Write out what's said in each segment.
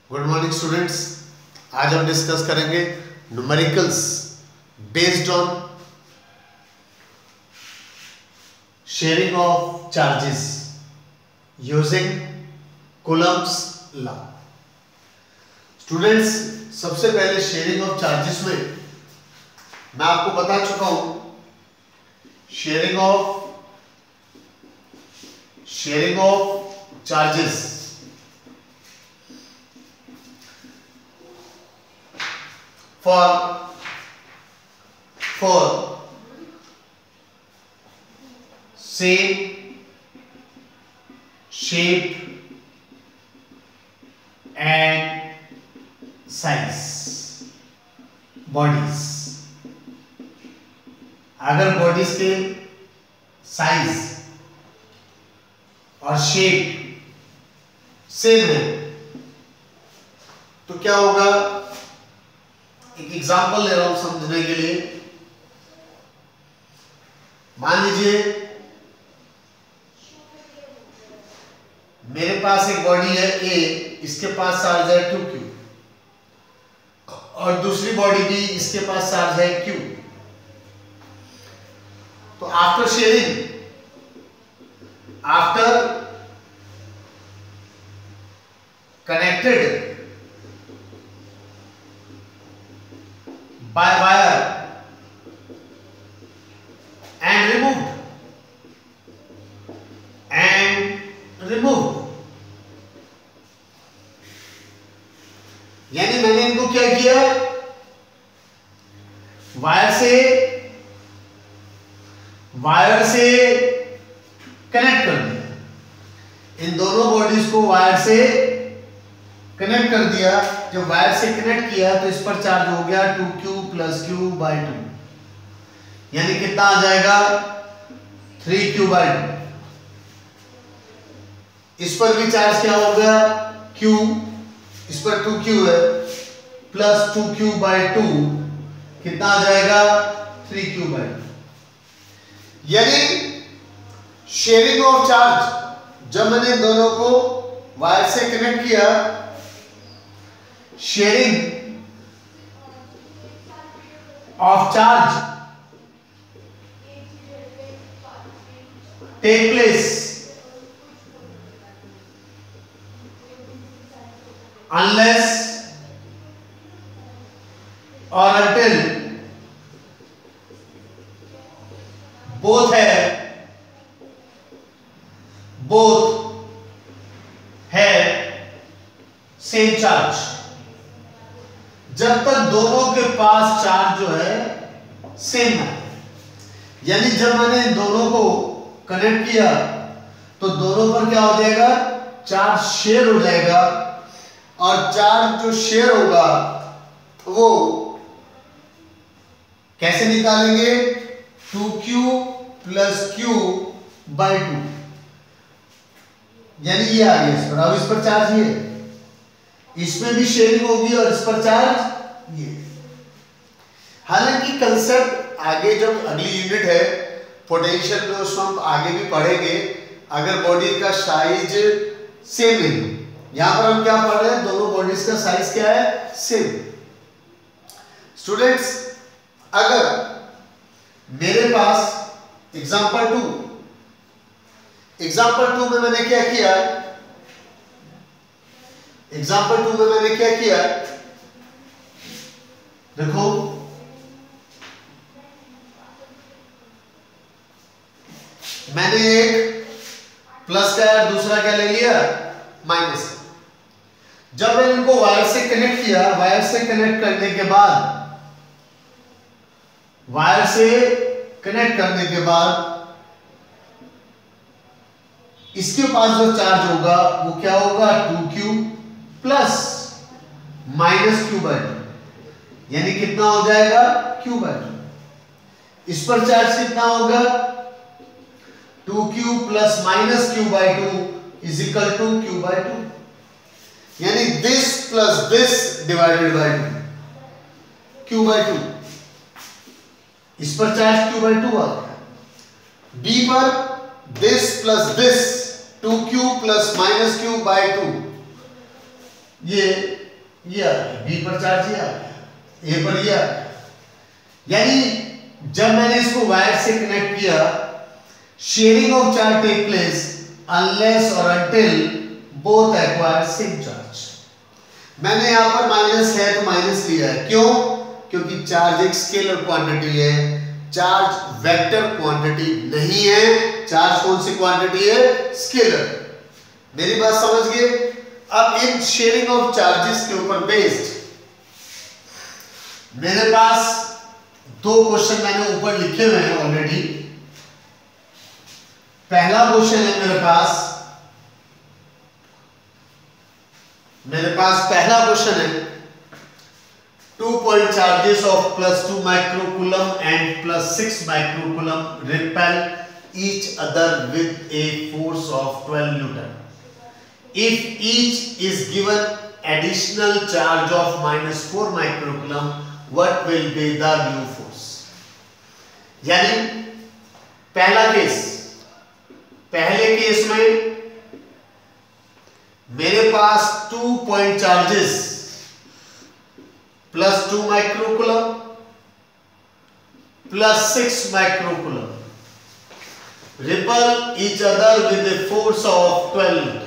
Good morning students. आज हम discuss करेंगे numericals based on sharing of charges using Coulomb's law. Students, सबसे पहले शेयरिंग ऑफ चार्जेस में मैं आपको बता चुका हूं sharing of charges for same shape and size bodies। अगर बॉडीज के साइज और शेप सेम है तो क्या होगा, एक एग्जांपल ले रहा हूं समझने के लिए। मान लीजिए मेरे पास एक बॉडी है A, इसके पास चार्ज है 2Q और दूसरी बॉडी B, इसके पास चार्ज है Q। तो after sharing, after connected by wire and removed यानी मैंने इनको क्या किया, वायर से कनेक्ट कर दिया। इन दोनों बॉडीज को वायर से कनेक्ट कर दिया। जब वायर से कनेक्ट किया तो इस पर चार्ज हो गया 2Q + Q/2, यानी कितना आ जाएगा 3Q/2। इस पर भी चार्ज क्या हो गया Q, इस पर 2Q है प्लस 2Q/2 कितना आ जाएगा 3Q/2। यानी शेयरिंग ऑफ चार्ज, जब मैंने दोनों को वायर से कनेक्ट किया, sharing of charge take place unless or until both have same charge। जब तक दोनों के पास चार्ज जो है सेम है, यानी जब मैंने दोनों को कनेक्ट किया तो दोनों पर क्या हो जाएगा, चार्ज शेयर हो जाएगा। और चार्ज जो शेयर होगा वो कैसे निकालेंगे, 2Q + Q/2, यानी ये आ गया इस पर। अब इस पर चार्ज ये, इसमें भी शेयरिंग होगी और इस पर चार्ज ये। हालांकि कंसेप्ट आगे जब अगली यूनिट है पोटेंशियल में, उसमें हम आगे भी पढ़ेंगे। अगर बॉडी का साइज सेम है, यहां पर हम क्या पढ़ रहे हैं, दोनों बॉडीज का साइज क्या है, सेम। स्टूडेंट्स, अगर मेरे पास एग्जांपल 2 में मैंने क्या किया, एग्जाम्पल 2 में मैंने क्या किया, देखो मैंने एक प्लस का और दूसरा क्या ले लिया, माइनस। जब मैंने इनको वायर से कनेक्ट किया, वायर से कनेक्ट करने के बाद इसके पास जो चार्ज होगा वो क्या होगा, 2Q + -Q/2, यानी कितना हो जाएगा Q/2। इस पर चार्ज कितना होगा, 2Q + -Q/2 = Q/2, यानी this plus this divided by 2 Q/2। इस पर चार्ज Q/2 आ गया। B पर this plus this 2Q + -Q/2 ये आ गया, बी पर चार्ज ये आ गया, ए पर ये आ गया। यानी जब मैंने इसको वायर से कनेक्ट किया, sharing of charge take place unless और until both acquire same charge. मैंने यहां पर माइनस है तो माइनस लिया है, क्यों? क्योंकि चार्ज एक स्केलर क्वांटिटी है, चार्ज वेक्टर क्वांटिटी नहीं है। चार्ज कौन सी क्वांटिटी है? स्केलर। मेरी बात समझ गए? अब इन शेयरिंग ऑफ चार्जेस के ऊपर बेस्ड मेरे पास दो क्वेश्चन मैंने ऊपर लिखे हुए हैं ऑलरेडी। पहला क्वेश्चन है मेरे पास पहला क्वेश्चन है 2 point charges of +2 microcoulomb and +6 microcoulomb repel each other with a force of 12 Newton. If each is given additional charge of -4 microcoulomb, what will be the new force? यानी पहले case में मेरे पास 2 point charges +2 microcoulomb +6 microcoulomb repel each other with a force of 12 Newton.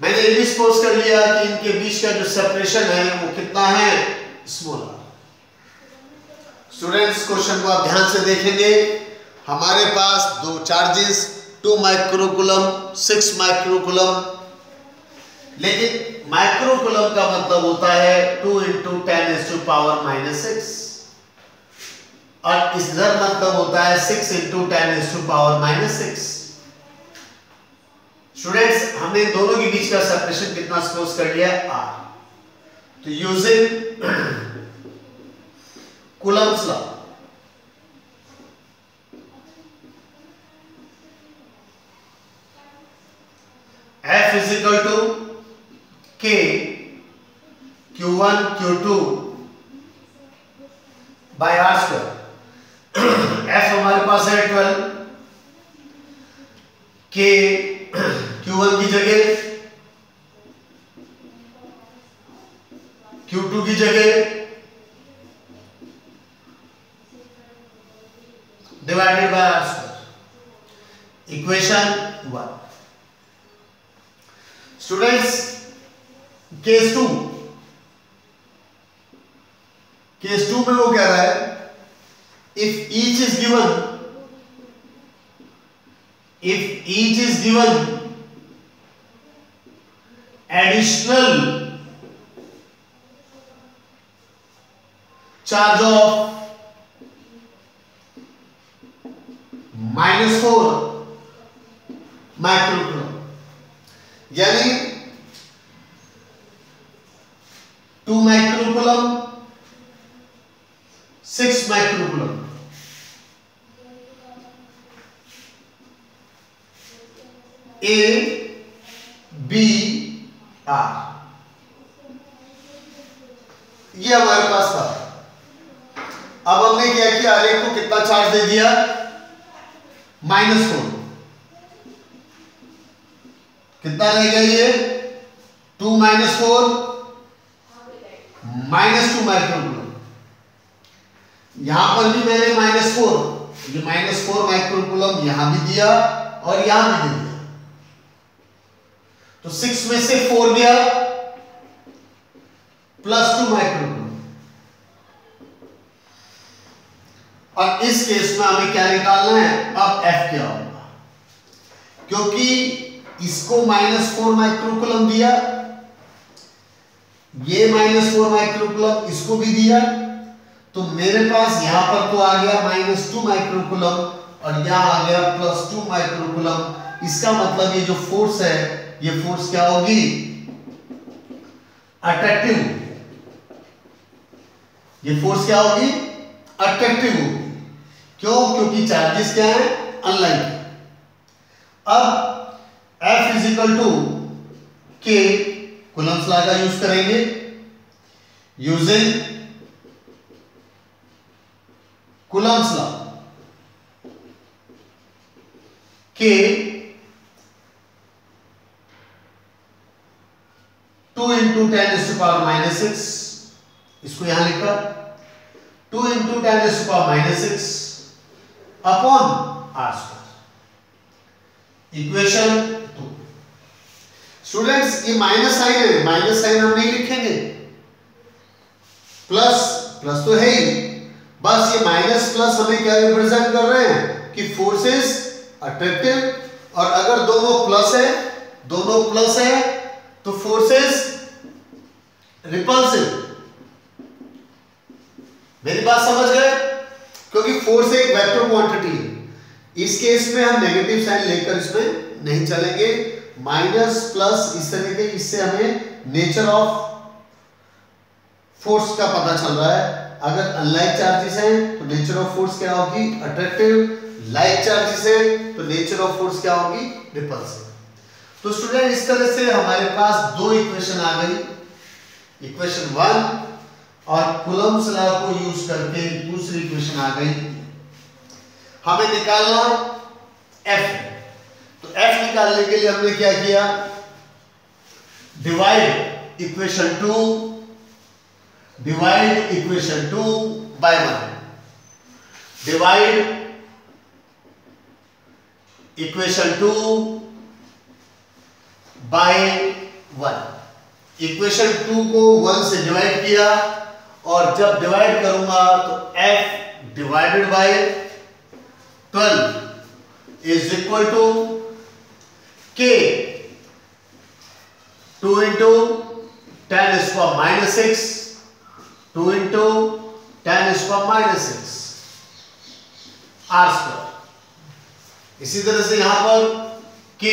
मैंने ये भी suppose कर लिया कि इनके बीच का जो सेपरेशन है वो कितना है? Small r। स्टूडेंट्स क्वेश्चन को आप ध्यान से देखेंगे। हमारे पास दो चार्जेस 2 माइक्रोकूलम 6 माइक्रोकूलम, लेकिन माइक्रोकूलम का मतलब होता है 2 × 10⁻⁻⁶ और इधर मतलब होता है 6 × 10⁻⁻⁶। स्टूडेंट्स हमने दोनों के बीच का सेपरेशन कितना सपोज कर लिया? r। तो using Coulomb's law, F = K Q1 Q2 by r²। F हमारे पास है 12, K Q1 की जगह, Q2 की जगह divided by r²। Equation 1। Students case 2 में वो कह रहा है if each is given additional charge of -4 microcoulomb, यानी 2 microcoulomb 6 microcoulomb, A B R, ये हमारे पास था। अब हमने क्या किया? आलेख को कितना चार्ज दे दिया? -4। कितना रह गया ये? 2 - 4 -2 माइक्रोकूलम। यहां पर भी मैंने -4, ये -4 माइक्रोकूलम यहां भी दिया और यहां भी दे दिया, तो 6 में से 4 गया, +2 माइक्रोकूलम। और इस केस में हमें क्या निकालना है? अब F क्या होगा? क्योंकि इसको -4 माइक्रोकूलम दिया, ये -4 माइक्रोकूलम इसको भी दिया, तो मेरे पास यहां पर तो आ गया -2 माइक्रोकूलम और यहां आ गया +2 माइक्रोकूलम। इसका मतलब ये जो फोर्स है, ये फोर्स क्या होगी? अट्रैक्टिव। ये फोर्स क्या होगी? अट्रैक्टिव होगी। क्यों? क्योंकि चार्जेस क्या है? अनलाइक। अब F = K कूलम्ब्स लॉ का यूज करेंगे। Using Coulomb's law, K 2 into 10⁻⁶, इसको यहां लिखा 2 into 10⁻⁶ upon r², equation 2। Students ये माइनस साइन है, माइनस साइन हम नहीं लिखेंगे, प्लस प्लस तो है ही, बस ये माइनस प्लस हमें क्या रिप्रेजेंट कर रहे हैं कि फोर्सेस अट्रैक्टिव, और अगर दोनों प्लस है तो फोर्सेस रिपल्सिव। मेरी बात समझ गए? क्योंकि फोर्स एक वेक्टर क्वांटिटी है, इस केस में हम नेगेटिव साइन लेकर इसमें नहीं चलेंगे, माइनस प्लस इस तरह के, इससे हमें नेचर ऑफ फोर्स का पता चल रहा है। अगर अनलाइक चार्जेस हैं तो नेचर ऑफ फोर्स क्या होगी? अट्रैक्टिव। लाइक चार्जेस है तो नेचर ऑफ फोर्स क्या होगी? रिपल्सिव। तो स्टूडेंट इस तरह से हमारे पास दो इक्वेशन आ गई, इक्वेशन 1 और कूलम्ब्स लॉ को यूज करके दूसरी इक्वेशन आ गई। हमें निकालना F, तो F निकालने के लिए हमने क्या किया? Divide equation 2 by 1, divide equation 2 by 1। Equation 2 को 1 से डिवाइड किया, और जब डिवाइड करूंगा तो F divided by 12 is equal to K 2 into 10⁻⁶, 2 into 10⁻⁶ r²। इसी तरह से यहां पर K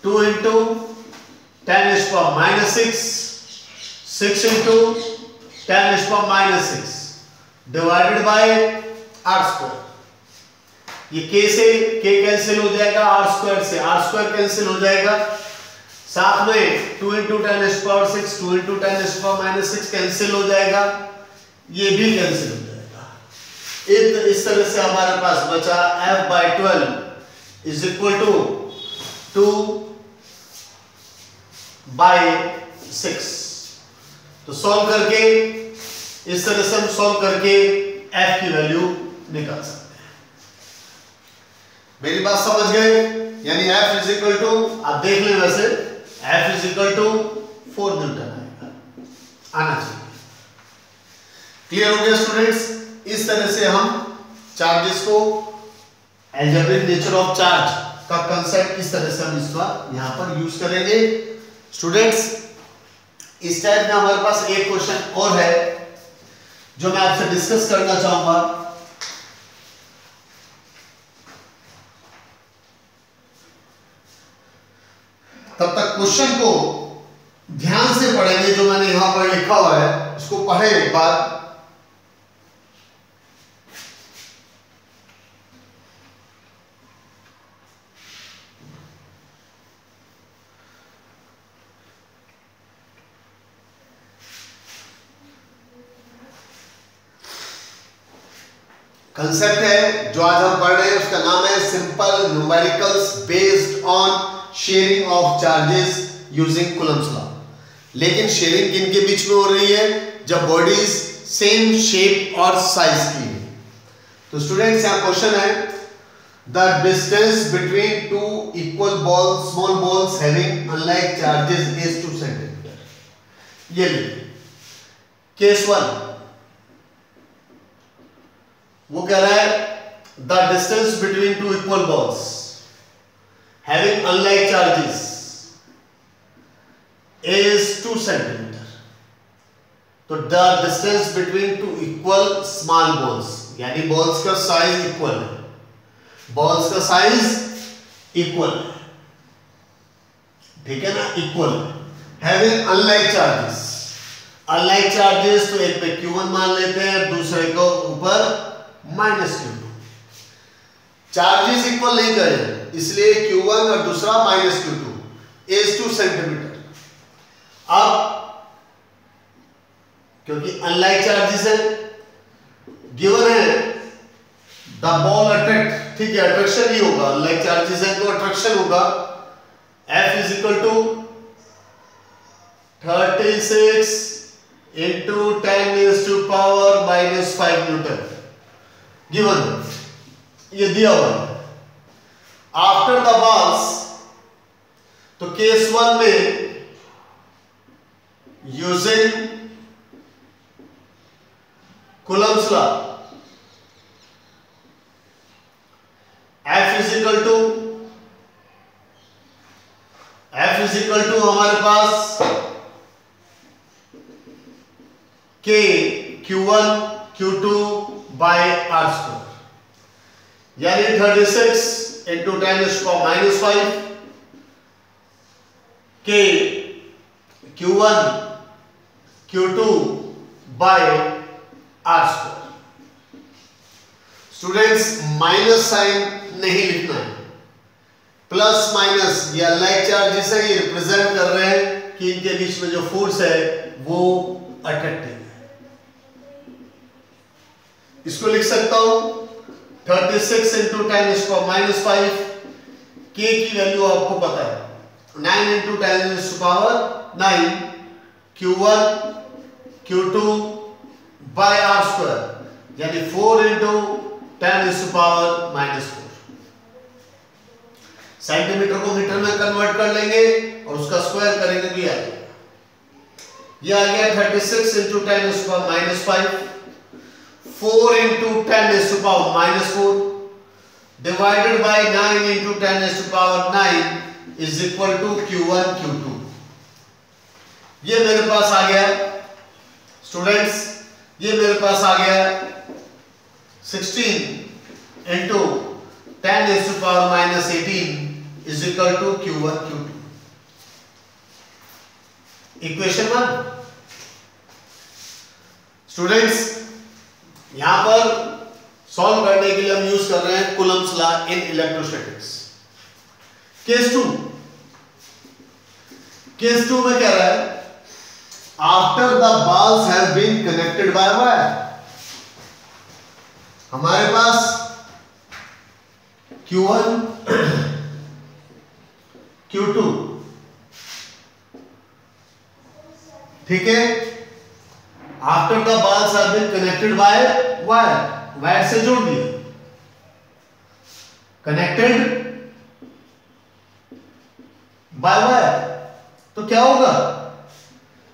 2 into 10⁻⁶, 6 into 10⁻⁶ divided by r²। ये K से K कैंसिल हो जाएगा, r² से r² कैंसिल हो जाएगा, साथ में 2 इंटू 10⁻⁶, 2 इंटू 10⁻⁻⁶ कैंसिल हो जाएगा, ये भी कैंसिल हो जाएगा। इस तरह से हमारे पास बचा F/12 इज इक्वल टू 2/6। तो सॉल्व करके इस तरह से हम सॉल्व करके F की वैल्यू निकाल सकते हैं। मेरी बात समझ गए? यानी F इज इक्वल टू, आप देख लें, वैसे F is equal to 4 newton आना चाहिए। क्लियर हो गया स्टूडेंट्स? इस तरह से हम चार्जेस को, अलजेब्रिक नेचर ऑफ चार्ज का कंसेप्ट इस तरह से हम इसका यहां पर यूज करेंगे। स्टूडेंट्स इस टाइप में हमारे पास एक क्वेश्चन और है जो मैं आपसे डिस्कस करना चाहूंगा। तब तक क्वेश्चन को ध्यान से पढ़ेंगे, जो मैंने यहां पर लिखा हुआ है इसको पढ़े एक बार। कंसेप्ट है जो आज हम पढ़ रहे हैं उसका नाम है simple numericals based on sharing of charges using Coulomb's law. लेकिन शेयरिंग किन के बीच में हो रही है? जब बॉडीज सेम शेप और साइज की है। तो स्टूडेंट्स यहां क्वेश्चन है, the distance between two equal balls, small balls having unlike charges is 2 centimetre. ये लीजिए केस 1, वो कह रहा है the distance between two equal balls having unlike charges is 2 centimetre. तो the distance between two equal small balls, यानी balls का size equal है, बॉल्स का साइज इक्वल है, ठीक है ना, इक्वल है। Having unlike charges, unlike charges तो एक पे Q1 मान लेते हैं, दूसरे को ऊपर -Q2। चार्जेस इक्वल नहीं करें, इसलिए Q1 और दूसरा -Q2 इज 2 सेंटीमीटर। अब क्योंकि अनलाइक चार्जेस है, गिवन है द बॉल अट्रैक्ट, ठीक है, अट्रैक्शन ही होगा, अनलाइक चार्जेस है तो अट्रैक्शन होगा। F is equal to 36 into 10 is to power minus 5 newton given, ये दिया हुआ है। आफ्टर द balls, तो केस 1 में using Coulomb's law, F is equal to हमारे पास K Q1 Q2 by R square, यानी 36 into 10 is to minus 5 K Q1 Q2 by R square। Students minus sign नहीं लिखना है, प्लस माइनस या like charge से ही represent कर रहे हैं कि इनके बीच में जो फोर्स है वो अट्रैक्टिव है। इसको लिख सकता हूं 36 into 10 is to minus 5, K की वैल्यू आपको पता है 9 into 10 is to power 9 Q1 Q2 by R square, यानी 4 into 10 is to power minus 4। Centimetre को मीटर में कन्वर्ट कर लेंगे और उसका स्क्वायर करेंगे तो ये आ जाएगा। ये आ गया 36 into 10 is to power minus 5, 4 into 10 is to power minus 4 divided by 9 into 10 is to power 9 is equal to Q1 Q2। ये मेरे पास आ गया स्टूडेंट्स, ये मेरे पास आ गया 16 into 10 is to power minus 18 is equal to Q1 Q2। Equation 1। Students यहां पर सॉल्व करने के लिए हम यूज कर रहे हैं Coulomb's law in electrostatics. Case 2, case 2 में कह रहा है after the balls have been connected by wire, हमारे पास Q1 Q2 ठीक है, after the balls have been connected by wire, wire से जोड़ दिया, कनेक्टेड बाय वायर। तो क्या होगा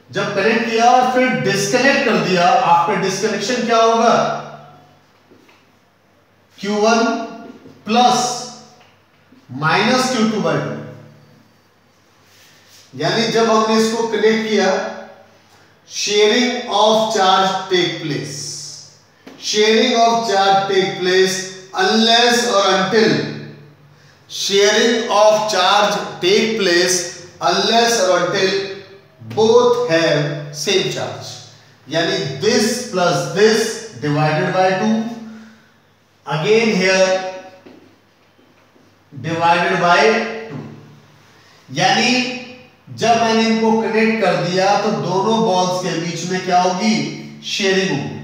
जब कनेक्ट किया और फिर डिस्कनेक्ट कर दिया, आफ्टर डिस्कनेक्शन क्या होगा Q1 plus minus Q2 bye 2, यानी जब हमने इसको कनेक्ट किया sharing of charge take place, sharing of charge take place unless और until, sharing of charge take place unless और until both have same charge, यानी this plus this divided by 2, again here divided by 2, यानी जब मैंने इनको connect कर दिया तो दोनों बॉल्स के बीच में क्या होगी शेयरिंग होगी,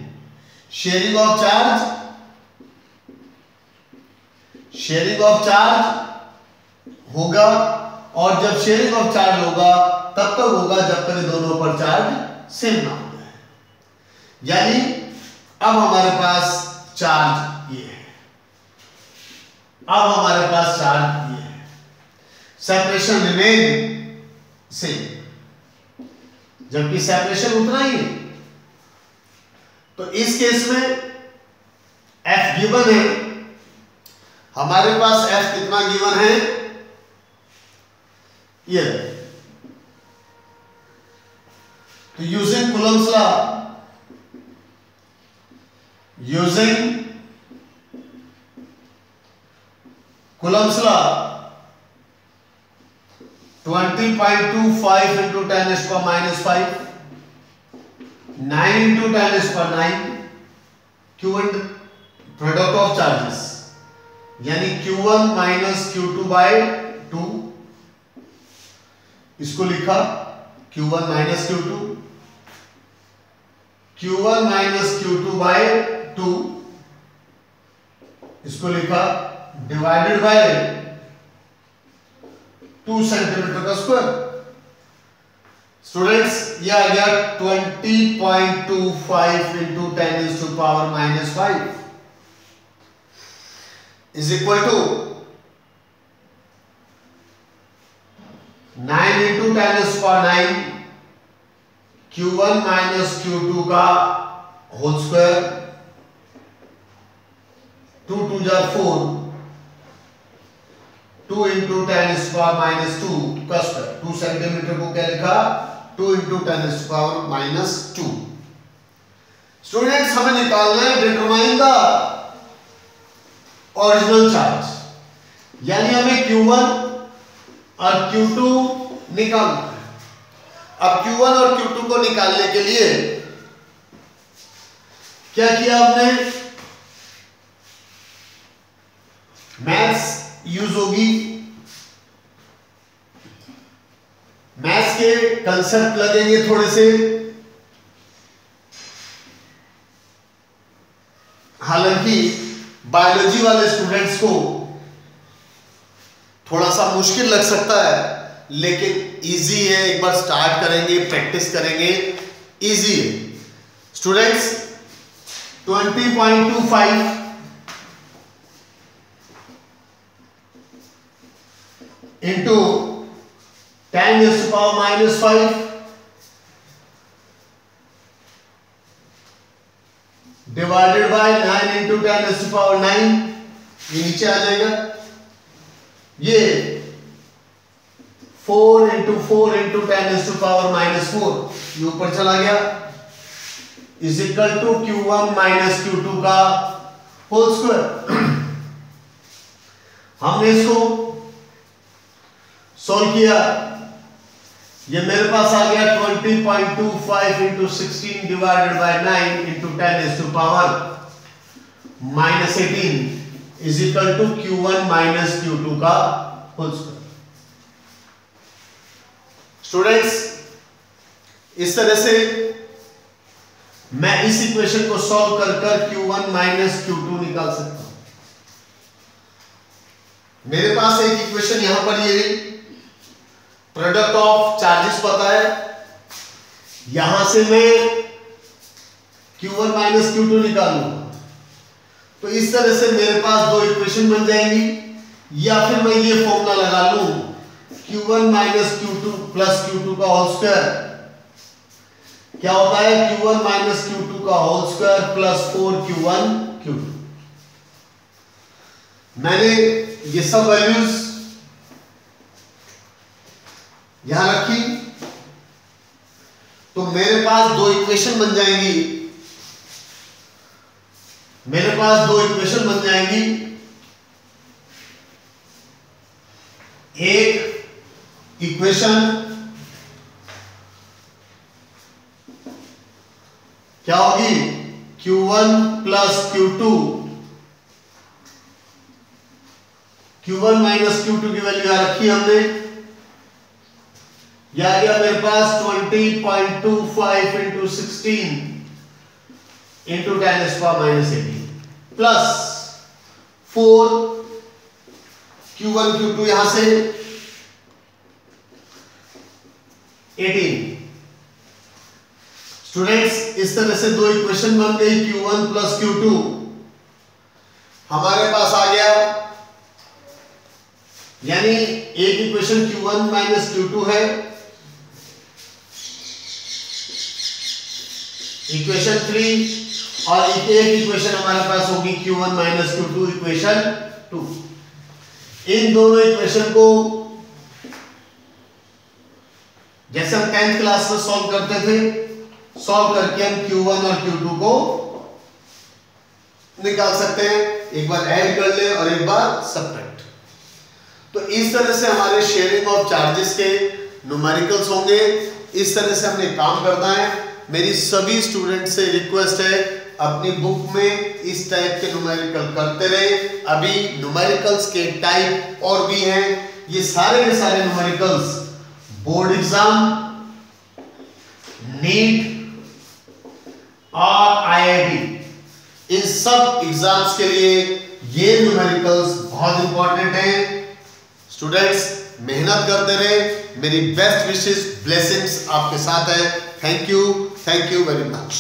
sharing of charge, sharing of charge होगा, और जब शेयरिंग ऑफ चार्ज होगा तब तक होगा जब तक दोनों पर चार्ज सेम ना हो जाए, यानी अब हमारे पास चार्ज ये है, अब हमारे पास चार्ज ये है, सेपरेशन रिमेन सेम, जबकि सेपरेशन उतना ही है। तो इस केस में F गिवन है, हमारे पास F कितना गिवन है ये, तो using Coulomb's law, using Coulomb's law 20.25 into 10 is to minus 5, 9 into 10 is to 9, Q and product of charges, यानी Q1 minus Q2 by 2, इसको लिखा Q1 minus Q2, Q1 minus Q2 by 2, इसको लिखा divided by 2 centimetre का square. Students ये आ गया 20.25 into 10⁻⁻5 is equal to 9 into 10⁻⁹ Q1 minus Q2 का होल स्क्वायर, 2 2 जा 4, 2 इंटू 10⁻⁻2 का स्क्वायर। 2 सेंटीमीटर को क्या लिखा? 2 इंटू 10⁻⁻2। स्टूडेंट्स हमें निकालना है डिटरमाइन द ओरिजिनल चार्ज, यानी हमें Q1 और Q2 निकालना है। अब Q1 और Q2 को निकालने के लिए क्या किया हमने? मैथ्स यूज होगी, मैथ्स के कंसेप्ट लगेंगे थोड़े से। हालांकि बायोलॉजी वाले स्टूडेंट्स को थोड़ा सा मुश्किल लग सकता है, लेकिन इजी है। एक बार स्टार्ट करेंगे, प्रैक्टिस करेंगे, इजी है। Students 20.25 into 10⁻⁻5 divided by 9 into 10⁻⁹ ये नीचे आ जाएगा। ये 4 इंटू 4 इंटू 10⁻⁻4 ये ऊपर चला गया, is equal to Q1 minus Q2 का होल स्क्वायर। हमने इसको सॉल्व किया, ये मेरे पास आ गया 20.25 into 16 divided by 9 into 10⁻⁻18 is equal to Q1 minus Q2 का होल स्क्वायर। स्टूडेंट्स इस तरह से मैं इस इक्वेशन को सॉल्व कर Q1 माइनस Q2 निकाल सकता हूं। मेरे पास एक इक्वेशन यहां पर ये प्रोडक्ट ऑफ चार्जेस पता है, यहां से मैं Q1 माइनस Q2 निकालूंगा। तो इस तरह से मेरे पास दो इक्वेशन बन जाएंगी, या फिर मैं ये फॉर्मूला लगा लूं Q1 minus Q2 plus Q2 का होल स्क्वायर क्या होता है? Q1 माइनस Q2 का whole square plus 4Q1 Q2। मैंने ये सब वैल्यूज यहां रखी, तो मेरे पास दो इक्वेशन बन जाएंगी। एक इक्वेशन क्या होगी? Q1 plus Q2, Q1 minus Q2 की वैल्यू यहां रखी हमने। यह आ गया मेरे पास 20.25 into 16 into 10⁻⁻18 plus 4 Q1 Q2 यहां से 18। स्टूडेंट्स इस तरह से दो इक्वेशन बन गई, Q1 प्लस Q2। हमारे पास आ गया, यानी एक इक्वेशन Q1 माइनस Q2 है, इक्वेशन 3, और एक इक्वेशन हमारे पास होगी Q1 माइनस Q2 इक्वेशन 2। इन दोनों इक्वेशन को जैसे हम 10th क्लास में सॉल्व करते थे, सॉल्व करके हम Q1 और Q2 को निकाल सकते हैं। एक बार ऐड कर ले और एक बार सब्ट्रैक्ट। तो इस तरह से हमारे शेयरिंग ऑफ चार्जेस के न्यूमेरिकल्स होंगे। इस तरह से हमने काम करना है। मेरी सभी स्टूडेंट से रिक्वेस्ट है, अपनी बुक में इस टाइप के न्यूमेरिकल करते रहे। अभी न्यूमेरिकल्स के टाइप और भी हैं। ये सारे के सारे न्यूमेरिकल्स बोर्ड एग्जाम, नीट और आईआईटी, इन सब एग्जाम्स के लिए ये न्यूमेरिकल्स बहुत इंपॉर्टेंट हैं। स्टूडेंट्स मेहनत करते रहे। मेरी बेस्ट विशेस ब्लेसिंग्स आपके साथ है। Thank you very much.